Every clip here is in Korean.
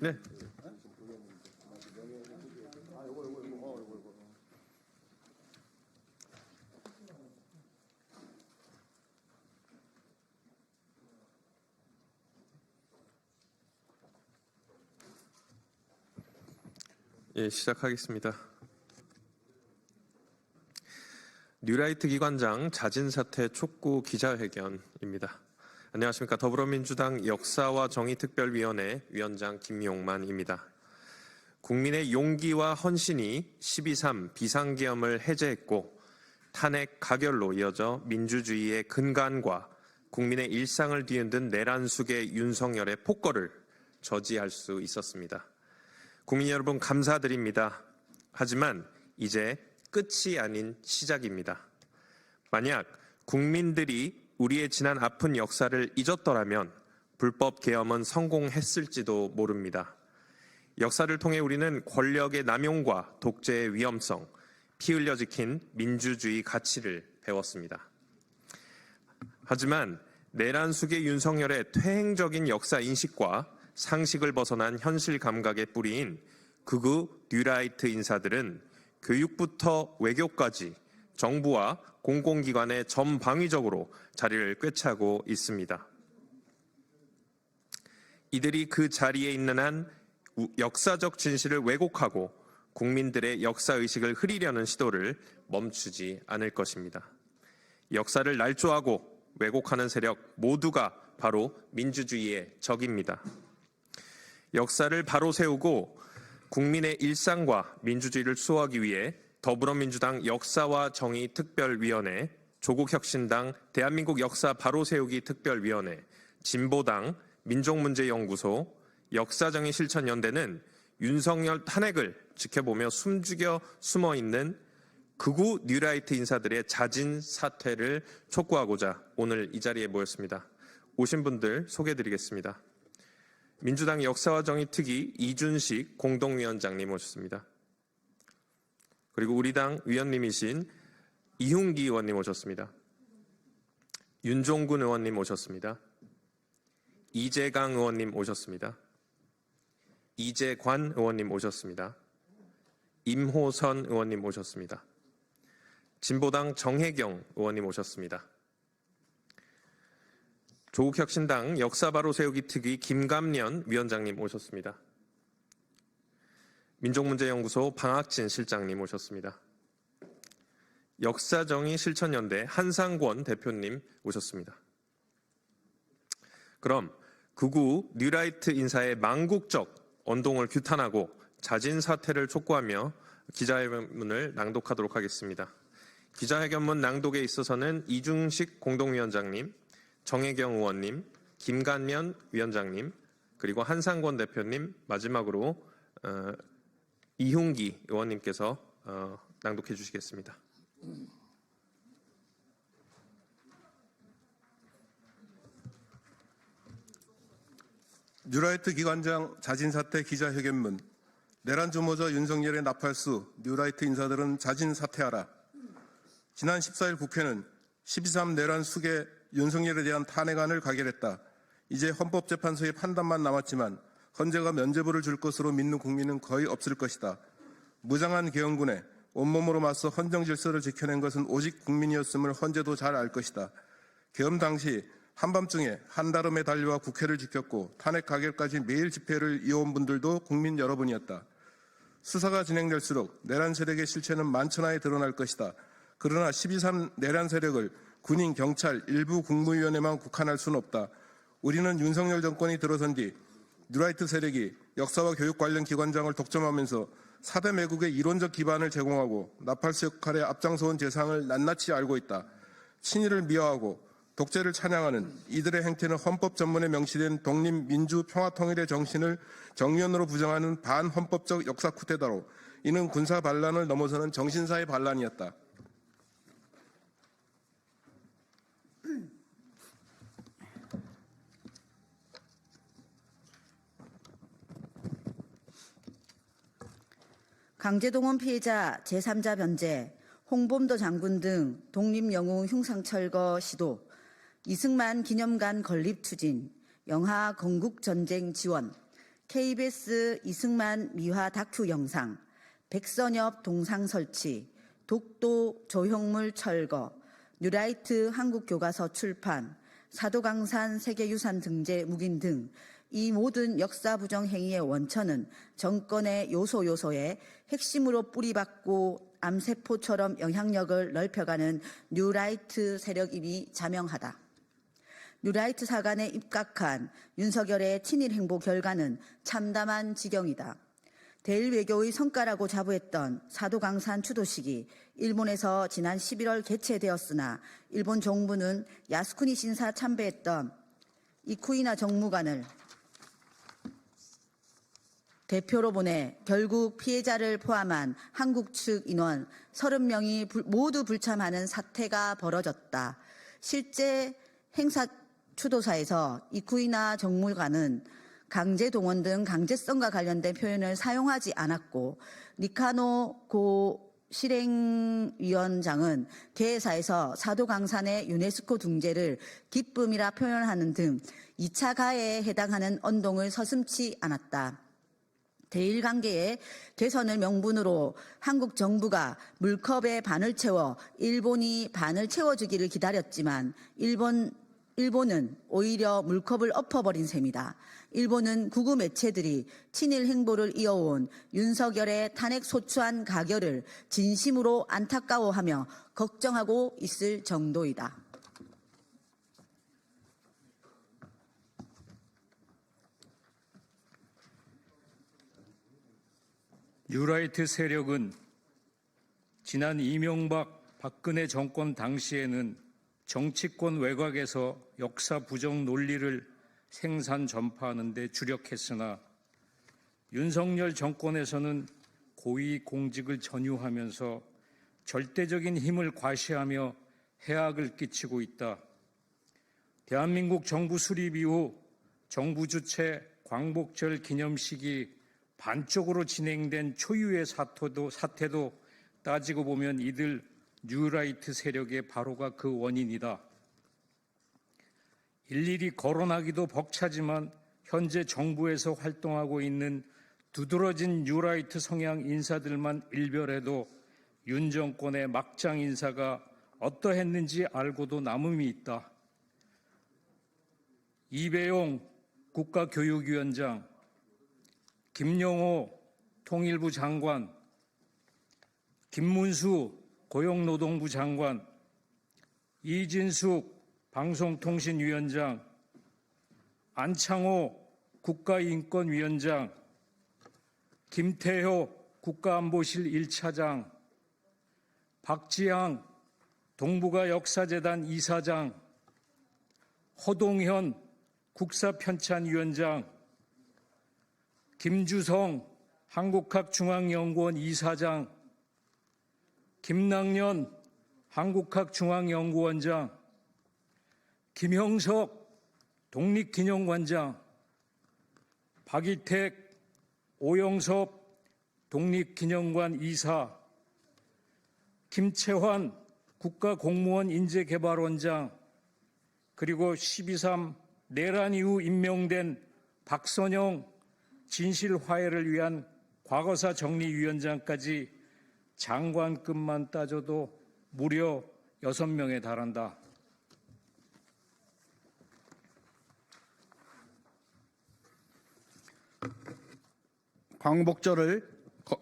네. 예, 시작하겠습니다. 뉴라이트 기관장 자진 사퇴 촉구 기자회견입니다. 안녕하십니까. 더불어민주당 역사와 정의특별위원회 위원장 김용만입니다. 국민의 용기와 헌신이 12.3 비상계엄을 해제했고 탄핵 가결로 이어져 민주주의의 근간과 국민의 일상을 뒤흔든 내란숙의 윤석열의 폭거를 저지할 수 있었습니다. 국민 여러분 감사드립니다. 하지만 이제 끝이 아닌 시작입니다. 만약 국민들이 우리의 지난 아픈 역사를 잊었더라면 불법 계엄은 성공했을지도 모릅니다. 역사를 통해 우리는 권력의 남용과 독재의 위험성, 피 흘려 지킨 민주주의 가치를 배웠습니다. 하지만 내란숙의 윤석열의 퇴행적인 역사 인식과 상식을 벗어난 현실 감각의 뿌리인 극우 뉴라이트 인사들은 교육부터 외교까지 정부와 공공기관에 전방위적으로 자리를 꿰차고 있습니다. 이들이 그 자리에 있는 한 역사적 진실을 왜곡하고 국민들의 역사의식을 흐리려는 시도를 멈추지 않을 것입니다. 역사를 날조하고 왜곡하는 세력 모두가 바로 민주주의의 적입니다. 역사를 바로 세우고 국민의 일상과 민주주의를 수호하기 위해 더불어민주당 역사와 정의특별위원회, 조국혁신당 대한민국 역사 바로 세우기 특별위원회, 진보당 민족문제연구소, 역사정의실천연대는 윤석열 탄핵을 지켜보며 숨죽여 숨어있는 극우 뉴라이트 인사들의 자진 사퇴를 촉구하고자 오늘 이 자리에 모였습니다. 오신 분들 소개해드리겠습니다. 민주당 역사와 정의특위 이준식 공동위원장님 오셨습니다. 그리고 우리 당 위원님이신 이훈기 의원님 오셨습니다. 윤종군 의원님 오셨습니다. 이재강 의원님 오셨습니다. 이재관 의원님 오셨습니다. 임호선 의원님 오셨습니다. 진보당 정혜경 의원님 오셨습니다. 조국혁신당 역사바로 세우기 특위 김감년 위원장님 오셨습니다. 민족문제연구소 방학진 실장님 오셨습니다. 역사정의실천연대 한상권 대표님 오셨습니다. 그럼 극우 뉴라이트 인사의 망국적 언동을 규탄하고 자진 사퇴를 촉구하며 기자회견문을 낭독하도록 하겠습니다. 기자회견문 낭독에 있어서는 이중식 공동위원장님, 정혜경 의원님, 김감년 위원장님, 그리고 한상권 대표님, 마지막으로 이훈기 의원님께서 낭독해 주시겠습니다. 뉴라이트 기관장 자진사퇴 기자회견문. 내란 주모자 윤석열의 나팔수 뉴라이트 인사들은 자진 사퇴하라. 지난 14일 국회는 12.3 내란 숙의 윤석열에 대한 탄핵안을 가결했다. 이제 헌법재판소의 판단만 남았지만 헌재가 면죄부를 줄 것으로 믿는 국민은 거의 없을 것이다. 무장한 계엄군에 온몸으로 맞서 헌정 질서를 지켜낸 것은 오직 국민이었음을 헌재도 잘 알 것이다. 계엄 당시 한밤중에 한달음에 달려와 국회를 지켰고 탄핵 가결까지 매일 집회를 이어온 분들도 국민 여러분이었다. 수사가 진행될수록 내란 세력의 실체는 만천하에 드러날 것이다. 그러나 12.3 내란 세력을 군인, 경찰, 일부 국무위원회만 국한할 수는 없다. 우리는 윤석열 정권이 들어선 뒤 뉴라이트 세력이 역사와 교육 관련 기관장을 독점하면서 4대 매국의 이론적 기반을 제공하고 나팔수 역할에 앞장서온 재상을 낱낱이 알고 있다. 친일을 미화하고 독재를 찬양하는 이들의 행태는 헌법 전문에 명시된 독립, 민주, 평화통일의 정신을 정면으로 부정하는 반헌법적 역사 쿠데타로 이는 군사 반란을 넘어서는 정신사의 반란이었다. 강제동원 피해자 제3자 변제, 홍범도 장군 등 독립영웅 흉상철거 시도, 이승만 기념관 건립 추진, 영하 건국전쟁 지원, KBS 이승만 미화 다큐 영상, 백선엽 동상 설치, 독도 조형물 철거, 뉴라이트 한국교과서 출판, 사도강산 세계유산 등재 묵인 등 이 모든 역사 부정 행위의 원천은 정권의 요소요소에 핵심으로 뿌리박고 암세포처럼 영향력을 넓혀가는 뉴라이트 세력임이 자명하다. 뉴라이트 사관에 입각한 윤석열의 친일 행보 결과는 참담한 지경이다. 대일 외교의 성과라고 자부했던 사도강산 추도식이 일본에서 지난 11월 개최되었으나 일본 정부는 야스쿠니 신사 참배했던 이쿠이나 정무관을 대표로 보내 결국 피해자를 포함한 한국 측 인원 30명이 모두 불참하는 사태가 벌어졌다. 실제 행사 추도사에서 이쿠이나 정무관은 강제 동원 등 강제성과 관련된 표현을 사용하지 않았고, 니카노 고 실행위원장은 개회사에서 사도강산의 유네스코 등재를 기쁨이라 표현하는 등 2차 가해에 해당하는 언동을 서슴지 않았다. 대일 관계의 개선을 명분으로 한국 정부가 물컵에 반을 채워 일본이 반을 채워주기를 기다렸지만 일본은 오히려 물컵을 엎어버린 셈이다. 일본은 구구 매체들이 친일 행보를 이어온 윤석열의 탄핵 소추안 가결을 진심으로 안타까워하며 걱정하고 있을 정도이다. 뉴라이트 세력은 지난 이명박 박근혜 정권 당시에는 정치권 외곽에서 역사 부정 논리를 생산 전파하는 데 주력했으나 윤석열 정권에서는 고위 공직을 전유하면서 절대적인 힘을 과시하며 해악을 끼치고 있다. 대한민국 정부 수립 이후 정부 주최 광복절 기념식이 반쪽으로 진행된 초유의 사태도 따지고 보면 이들 뉴라이트 세력의 바로가 그 원인이다. 일일이 거론하기도 벅차지만 현재 정부에서 활동하고 있는 두드러진 뉴라이트 성향 인사들만 일별해도 윤 정권의 막장 인사가 어떠했는지 알고도 남음이 있다. 이배용 국가교육위원장, 김영호 통일부 장관, 김문수 고용노동부 장관, 이진숙 방송통신위원장, 안창호 국가인권위원장, 김태효 국가안보실 1차장, 박지향 동북아 역사재단 이사장, 허동현 국사편찬위원장, 김주성 한국학중앙연구원 이사장, 김낙년 한국학중앙연구원장, 김형석 독립기념관장, 박이택 오영섭 독립기념관 이사, 김채환 국가공무원 인재개발원장, 그리고 12.3 내란 이후 임명된 박선영 진실화해를 위한 과거사 정리위원장까지 장관급만 따져도 무려 6명에 달한다. 광복절을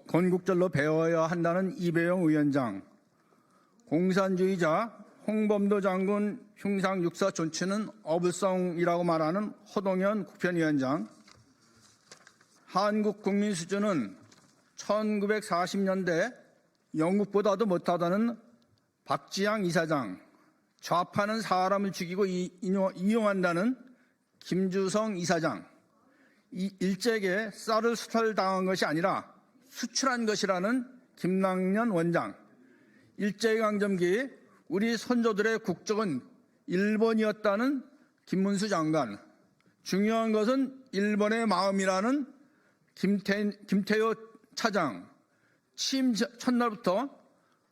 건국절로 배워야 한다는 이배용 위원장, 공산주의자 홍범도 장군 흉상 육사 존치는 어불성이라고 말하는 허동현 국편위원장, 한국 국민 수준은 1940년대 영국보다도 못하다는 박지향 이사장, 좌파는 사람을 죽이고 이용한다는 김주성 이사장, 일제에게 쌀을 수탈당한 것이 아니라 수출한 것이라는 김낙년 원장, 일제강점기 우리 선조들의 국적은 일본이었다는 김문수 장관, 중요한 것은 일본의 마음이라는 김태효 차장, 취임 첫날부터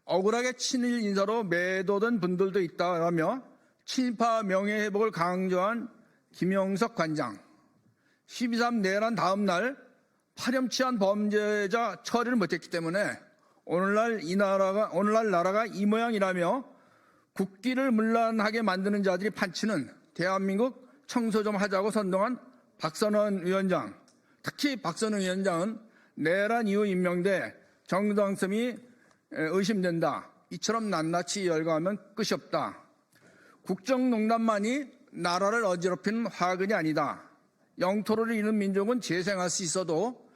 억울하게 친일 인사로 매도된 분들도 있다라며 친일파 명예회복을 강조한 김영석 관장, 12.3 내란 다음 날 파렴치한 범죄자 처리를 못했기 때문에 오늘날 나라가 이 모양이라며 국기를 문란하게 만드는 자들이 판치는 대한민국 청소 좀 하자고 선동한 박선원 위원장, 특히 박선원 위원장은 내란 이후 임명돼 정당성이 의심된다. 이처럼 낱낱이 열거하면 끝이 없다. 국정농단만이 나라를 어지럽히는 화근이 아니다. 영토를 잃은 민족은 재생할 수 있어도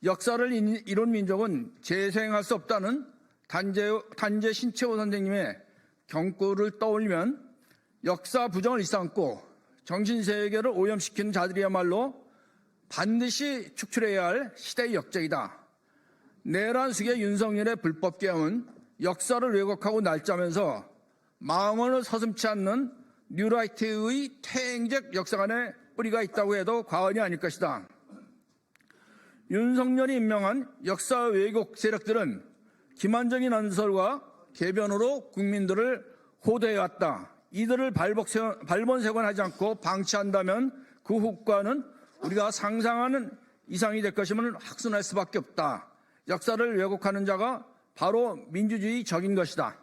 역사를 이룬 민족은 재생할 수 없다는 단재 신채호 선생님의 경고를 떠올리면 역사 부정을 일삼고 정신세계를 오염시키는 자들이야말로 반드시 축출해야 할 시대의 역적이다. 내란 수계 윤석열의 불법 계엄은 역사를 왜곡하고 날짜면서 망언을 서슴지 않는 뉴라이트의 퇴행적 역사관에 뿌리가 있다고 해도 과언이 아닐 것이다. 윤석열이 임명한 역사 왜곡 세력들은 기만적인 언설과 궤변으로 국민들을 호도해왔다. 이들을 발본색원하지 않고 방치한다면 그 효과는 우리가 상상하는 이상이 될 것임을 확신할 수밖에 없다. 역사를 왜곡하는 자가 바로 민주주의 적인 것이다.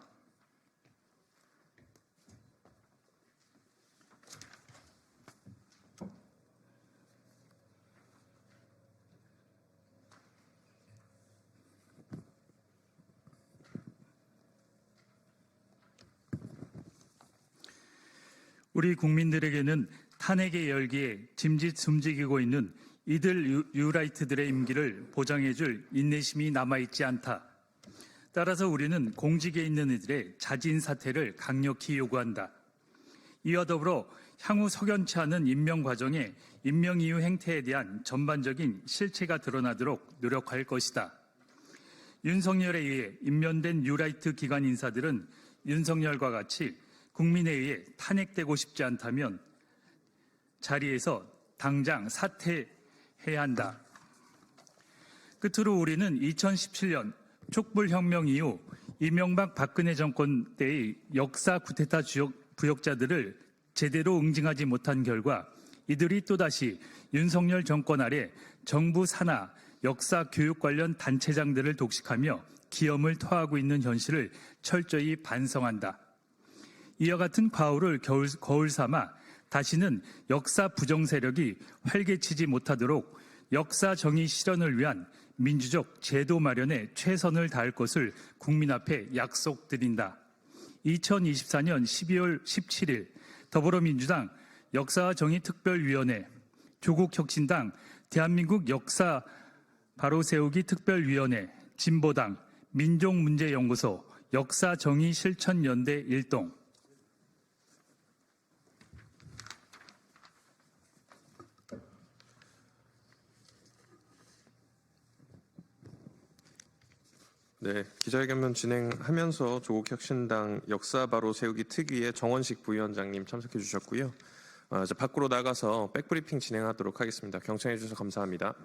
우리 국민들에게는 탄핵의 열기에 짐짓 숨지기고 있는 이들 뉴라이트들의 임기를 보장해줄 인내심이 남아있지 않다. 따라서 우리는 공직에 있는 이들의 자진 사퇴를 강력히 요구한다. 이와 더불어 향후 석연치 않은 임명 과정에 임명 이후 행태에 대한 전반적인 실체가 드러나도록 노력할 것이다. 윤석열에 의해 임명된 뉴라이트 기관 인사들은 윤석열과 같이 국민에 의해 탄핵되고 싶지 않다면 자리에서 당장 사퇴해야 한다. 끝으로 우리는 2017년 촛불혁명 이후 이명박 박근혜 정권 때의 역사 쿠데타 부역자들을 제대로 응징하지 못한 결과 이들이 또다시 윤석열 정권 아래 정부 산하 역사 교육 관련 단체장들을 독식하며 기염을 토하고 있는 현실을 철저히 반성한다. 이와 같은 과오를 거울 삼아 다시는 역사 부정 세력이 활개치지 못하도록 역사 정의 실현을 위한 민주적 제도 마련에 최선을 다할 것을 국민 앞에 약속드린다. 2024년 12월 17일 더불어민주당 역사와 정의특별위원회, 조국혁신당 대한민국 역사 바로세우기 특별위원회, 진보당 민족문제연구소 역사정의실천연대 일동. 네, 기자회견문 진행하면서 조국혁신당 역사 바로 세우기 특위의 정원식 부위원장님 참석해 주셨고요. 이제 밖으로 나가서 백브리핑 진행하도록 하겠습니다. 경청해 주셔서 감사합니다.